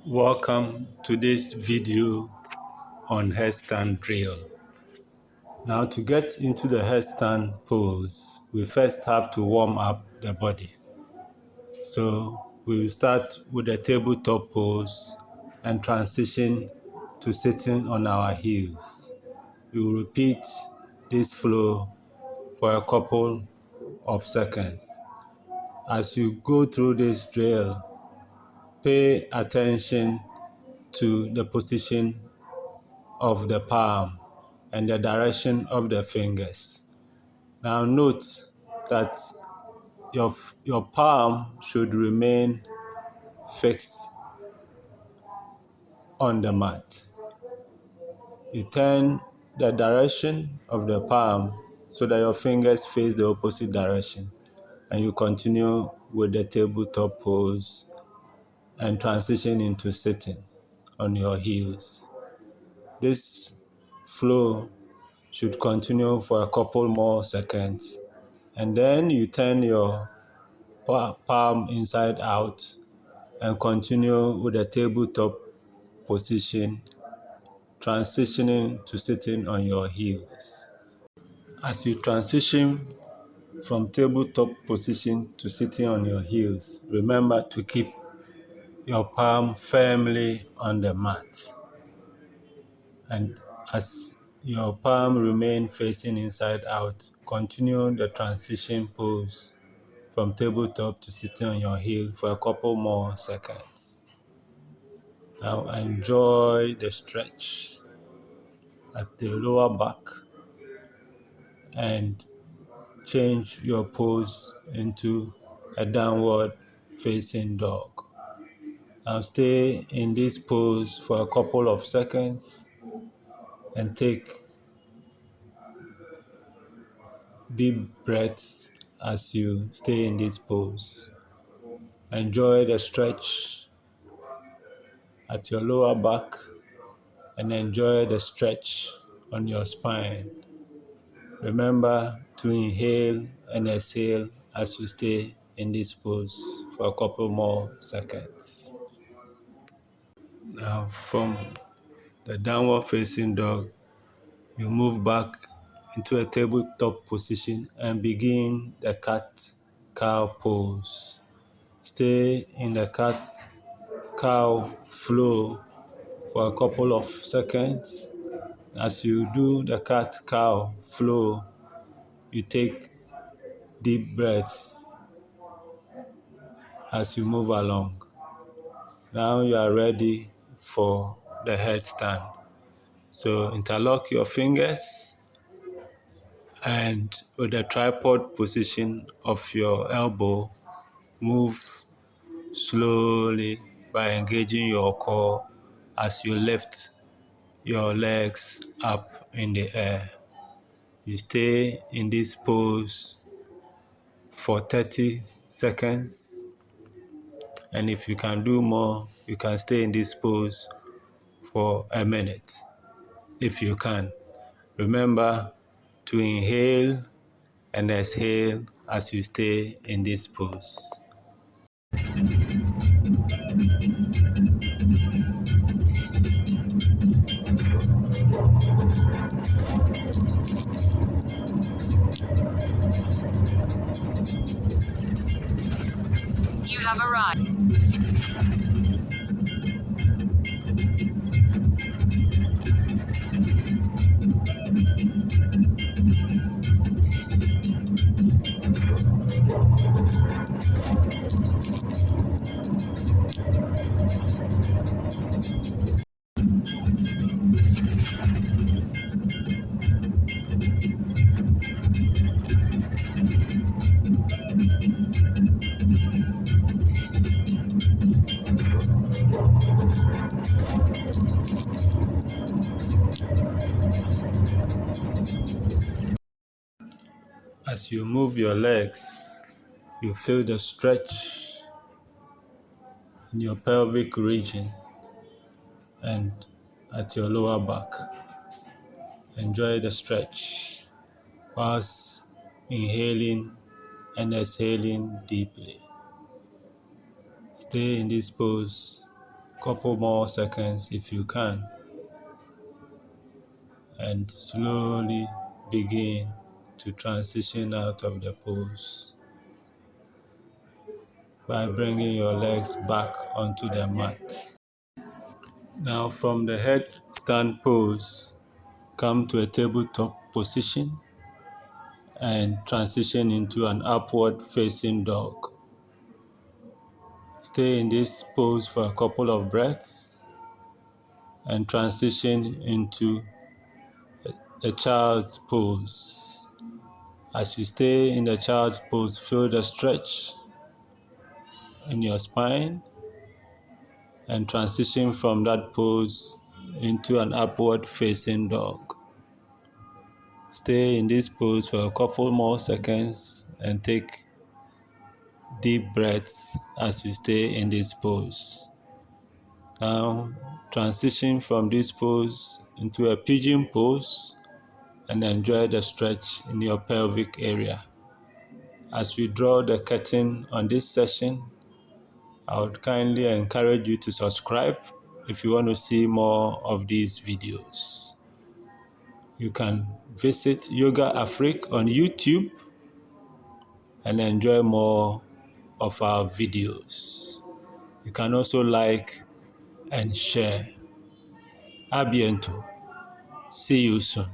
Welcome to this video on headstand drill. Now, to get into the headstand pose, we first have to warm up the body. So we will start with the tabletop pose and transition to sitting on our heels. We will repeat this flow for a couple of seconds. As you go through this drill, pay attention to the position of the palm and the direction of the fingers. Now note that your palm should remain fixed on the mat. You turn the direction of the palm so that your fingers face the opposite direction, and you continue with the tabletop pose and transition into sitting on your heels. This flow should continue for a couple more seconds, and then you turn your palm inside out and continue with the tabletop position, transitioning to sitting on your heels. As you transition from tabletop position to sitting on your heels, remember to keep your palm firmly on the mat. And as your palm remains facing inside out, continue the transition pose from tabletop to sitting on your heel for a couple more seconds. Now enjoy the stretch at the lower back and change your pose into a downward facing dog. Now stay in this pose for a couple of seconds and take deep breaths as you stay in this pose. Enjoy the stretch at your lower back and enjoy the stretch on your spine. Remember to inhale and exhale as you stay in this pose for a couple more seconds. Now, from the downward facing dog, you move back into a tabletop position and begin the cat-cow pose. Stay in the cat-cow flow for a couple of seconds. As you do the cat-cow flow, you take deep breaths as you move along. Now you are ready for the headstand. So interlock your fingers and with the tripod position of your elbow, move slowly by engaging your core as you lift your legs up in the air. You stay in this pose for 30 seconds, and if you can do more, you can stay in this pose for a minute if you can. Remember to inhale and exhale as you stay in this pose. You have arrived. As you move your legs, you feel the stretch in your pelvic region and at your lower back. Enjoy the stretch whilst inhaling and exhaling deeply. Stay in this pose couple more seconds if you can, and slowly begin to transition out of the pose by bringing your legs back onto the mat. Now from the headstand pose, come to a tabletop position and transition into an upward facing dog. Stay in this pose for a couple of breaths and transition into the child's pose. As you stay in the child's pose, feel the stretch in your spine and transition from that pose into an upward facing dog. Stay in this pose for a couple more seconds and take deep breaths as you stay in this pose. Now transition from this pose into a pigeon pose and enjoy the stretch in your pelvic area. As we draw the curtain on this session, I would kindly encourage you to subscribe if you want to see more of these videos. You can visit Yoga Afrique on YouTube and enjoy more of our videos. You can also like and share. A bientôt. See you soon.